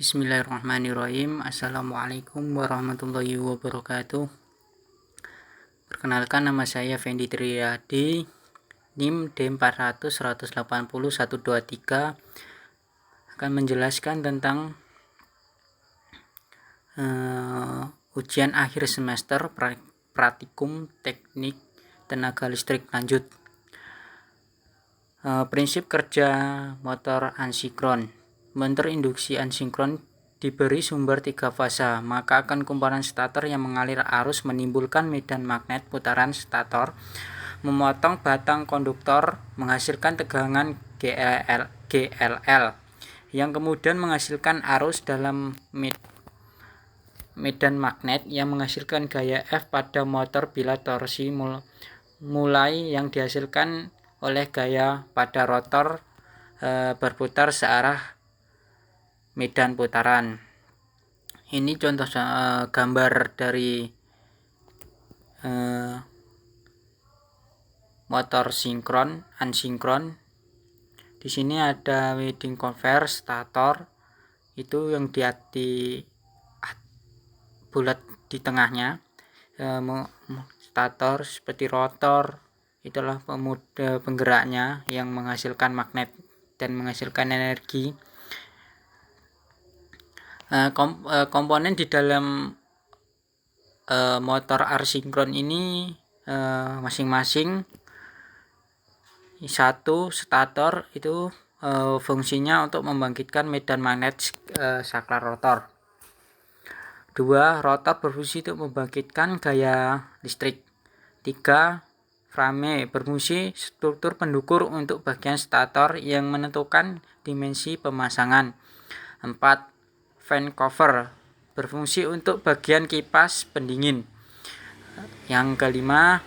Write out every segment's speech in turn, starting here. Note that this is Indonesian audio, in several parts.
Bismillahirrahmanirrahim. Assalamualaikum warahmatullahi wabarakatuh. Perkenalkan, nama saya Fendi Triadi, NIM D400-180-123, akan menjelaskan tentang ujian akhir semester praktikum teknik tenaga listrik lanjut. Prinsip kerja motor ansinkron. Motor induksi ansinkron diberi sumber 3 fase, maka akan kumparan stator yang mengalir arus menimbulkan medan magnet putaran stator, memotong batang konduktor, menghasilkan tegangan GLL, yang kemudian menghasilkan arus dalam medan magnet yang menghasilkan gaya F pada motor bila torsi mulai yang dihasilkan oleh gaya pada rotor berputar searah medan putaran. Ini contoh gambar dari motor ansinkron. Di sini ada winding conveyor stator, itu yang di bulat di tengahnya. Stator seperti rotor, itulah penggeraknya yang menghasilkan magnet dan menghasilkan energi. Komponen di dalam motor asinkron ini masing-masing. Satu, stator itu fungsinya untuk membangkitkan medan magnet saklar rotor. 2, rotor berfungsi untuk membangkitkan gaya listrik. 3, frame berfungsi struktur pendukur untuk bagian stator yang menentukan dimensi pemasangan. 4, fan cover berfungsi untuk bagian kipas pendingin. Yang kelima,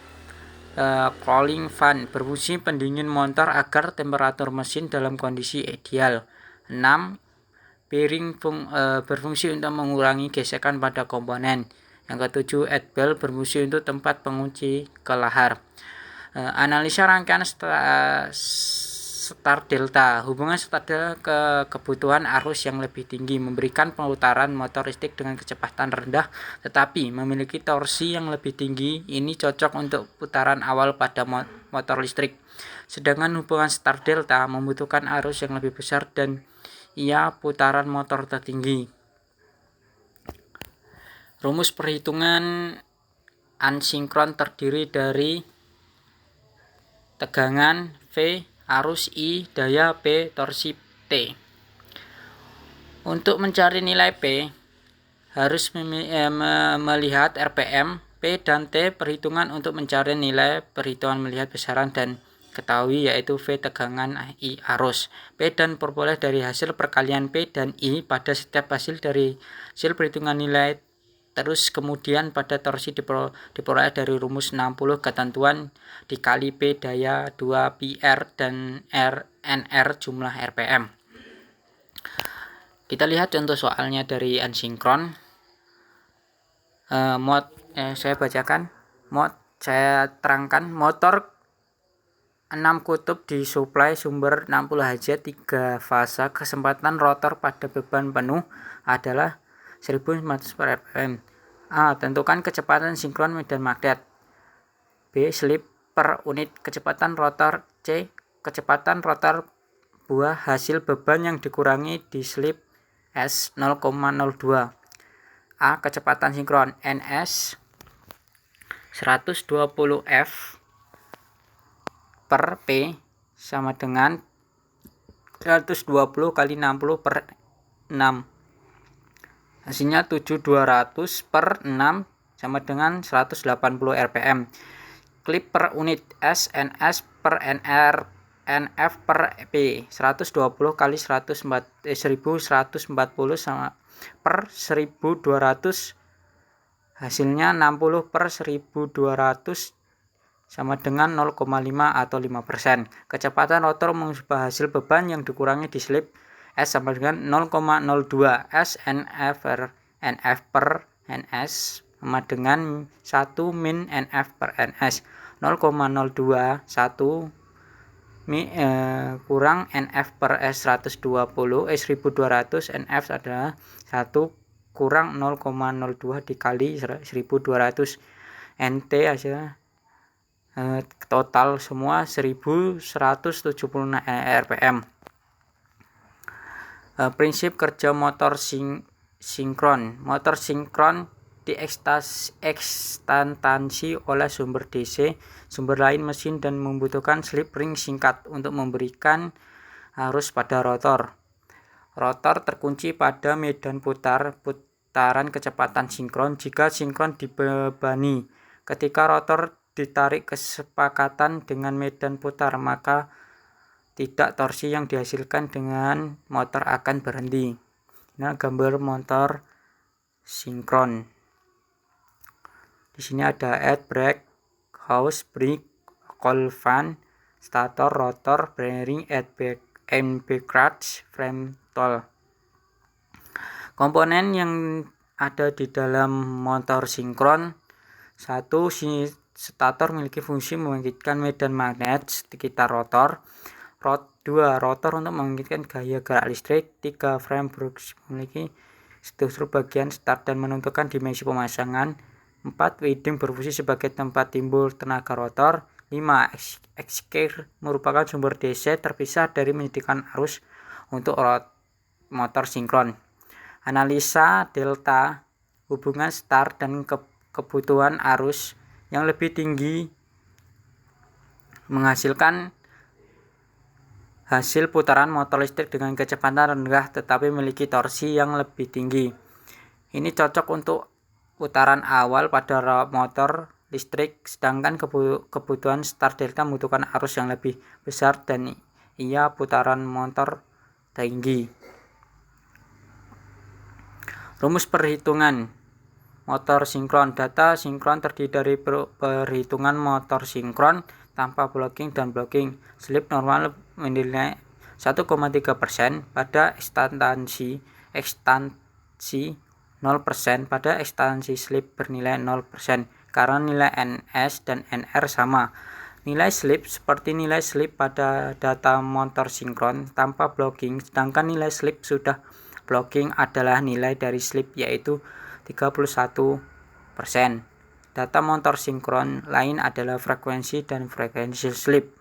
cooling fan berfungsi pendingin motor agar temperatur mesin dalam kondisi ideal. 6, bearing berfungsi untuk mengurangi gesekan pada komponen. Yang ketujuh, head belt berfungsi untuk tempat pengunci kelahar. Analisa rangkaian start delta. Hubungan start delta ke kebutuhan arus yang lebih tinggi memberikan pemutaran motor listrik dengan kecepatan rendah tetapi memiliki torsi yang lebih tinggi. Ini cocok untuk putaran awal pada motor listrik. Sedangkan hubungan start delta membutuhkan arus yang lebih besar dan ia putaran motor tertinggi. Rumus perhitungan ansinkron terdiri dari tegangan V, arus I, daya P, torsi T. Untuk mencari nilai P, harus melihat RPM, P dan T perhitungan untuk mencari nilai perhitungan melihat besaran dan ketahui yaitu V tegangan, I arus. P dan peroleh dari hasil perkalian P dan I pada setiap hasil dari hasil perhitungan nilai. Terus kemudian pada torsi diperoleh dari rumus 60 ketentuan dikali P daya 2 PR dan NR jumlah RPM. Kita lihat contoh soalnya dari ansinkron. Saya terangkan motor 6 kutub disuplai sumber 60 Hz 3 fase. Kecepatan rotor pada beban penuh adalah 1500 per rpm. A. Tentukan kecepatan sinkron medan magnet. B. Slip per unit kecepatan rotor. C. Kecepatan rotor buah hasil beban yang dikurangi di slip S 0,02. A. Kecepatan sinkron NS 120 F per P sama dengan 120 kali 60 per 6. Hasilnya 7200 per 6 sama dengan 180 rpm. Klip per unit S NS per NR NF per P 120 kali 1140 sama per 1200. Hasilnya 60 per 1200 sama dengan 0,5 atau 5%. Kecepatan rotor mengubah hasil beban yang dikurangi di slip S sama dengan 0,02 S NF per NS sama dengan 1 min NF per NS. 0,021 kurang NF per S1200 NF adalah 1 kurang 0,02 dikali 1200. NT hasilnya total semua 1176 rpm. Prinsip kerja motor sinkron. Motor sinkron diekstantansi oleh sumber DC, sumber lain mesin, dan membutuhkan slip ring singkat untuk memberikan arus pada rotor. Rotor terkunci pada medan putaran kecepatan sinkron. Jika sinkron dibebani, ketika rotor ditarik kesepakatan dengan medan putar, maka tidak torsi yang dihasilkan dengan motor akan berhenti. Nah, gambar motor sinkron. Di sini ada head, brake, hose, brake, coil fan, stator, rotor, bearing, and clutch, frame tool. Komponen yang ada di dalam motor sinkron: 1. Stator memiliki fungsi membangkitkan medan magnet sekitar rotor. 2. Rotor untuk membangkitkan gaya gerak listrik. 3. Frame memiliki struktur bagian start dan menentukan dimensi pemasangan. 4. Winding berfungsi sebagai tempat timbul tenaga rotor. 5. Exhaust merupakan sumber DC terpisah dari menyediakan arus untuk motor sinkron. Analisa delta hubungan start dan kebutuhan arus yang lebih tinggi menghasilkan hasil putaran motor listrik dengan kecepatan rendah tetapi memiliki torsi yang lebih tinggi. Ini cocok untuk putaran awal pada motor listrik, sedangkan kebutuhan start delta membutuhkan arus yang lebih besar dan ia putaran motor tinggi. Rumus perhitungan motor sinkron. Data sinkron terdiri dari perhitungan motor sinkron tanpa blocking dan blocking. Slip normal menilai 1,3% pada ekstansi 0%. Pada ekstansi slip bernilai 0% karena nilai NS dan NR sama. Nilai slip seperti nilai slip pada data motor sinkron tanpa blocking, sedangkan nilai slip sudah blocking adalah nilai dari slip, yaitu 31%. Data motor sinkron lain adalah frekuensi dan frekuensi slip.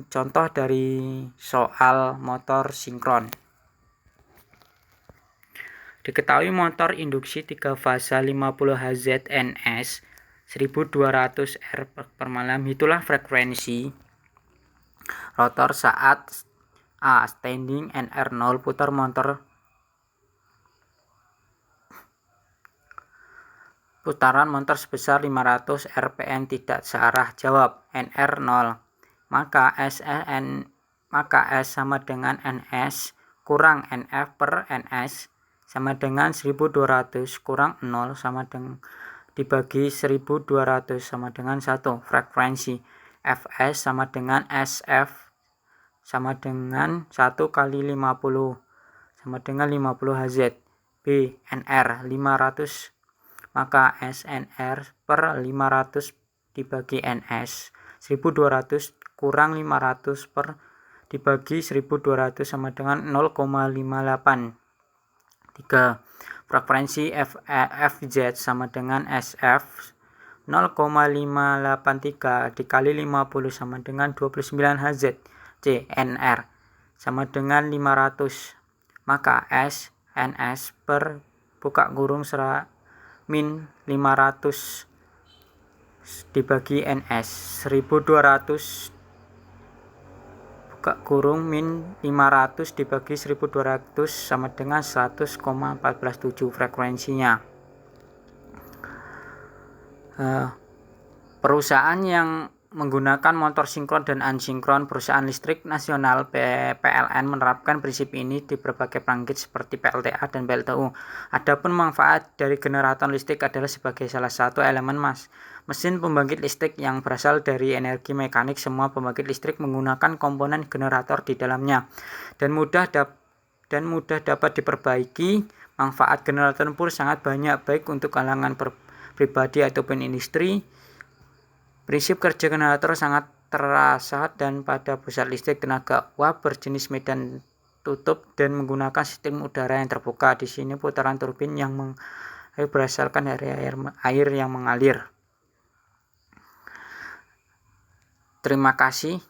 Contoh dari soal motor sinkron. Diketahui motor induksi 3 fasa 50 Hz NS 1200 R/malam. Itulah frekuensi rotor saat A standing NR 0 putar motor putaran motor sebesar 500 rpm tidak searah. Jawab: NR 0. Maka S sama dengan NS kurang NF per NS sama dengan 1200 kurang 0 sama dengan dibagi 1200 sama dengan 1. Frekuensi Fs sama dengan SF sama dengan 1 kali 50 sama dengan 50 Hz. B. NR 500. Maka SNR per 500 dibagi NS 1200 kurang 500 per dibagi 1200 sama dengan 0,58. 3. Frekuensi FZ sama dengan SF 0,583 dikali 50 sama dengan 29 Hz. C. NR sama dengan 500. Maka SNS per buka kurung min 500 dibagi NS 1200 buka kurung min 500 dibagi 1200 sama dengan 100,147 frekuensinya. Perusahaan yang menggunakan motor sinkron dan unsinkron. Perusahaan listrik nasional PLN menerapkan prinsip ini di berbagai pembangkit seperti PLTA dan PLTU. Adapun manfaat dari generator listrik adalah sebagai salah satu elemen mesin pembangkit listrik yang berasal dari energi mekanik. Semua pembangkit listrik menggunakan komponen generator di dalamnya dan mudah dapat diperbaiki. Manfaat generator pun sangat banyak, baik untuk kalangan pribadi ataupun industri. Prinsip kerja generator sangat terasa dan pada pusat listrik tenaga uap berjenis medan tutup dan menggunakan sistem udara yang terbuka. Di sini putaran turbin yang berdasarkan dari air yang mengalir. Terima kasih.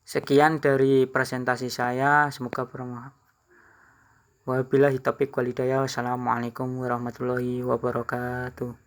Sekian dari presentasi saya. Semoga bermanfaat. Wabillahi taufiq wal hidayah. Wassalamualaikum warahmatullahi wabarakatuh.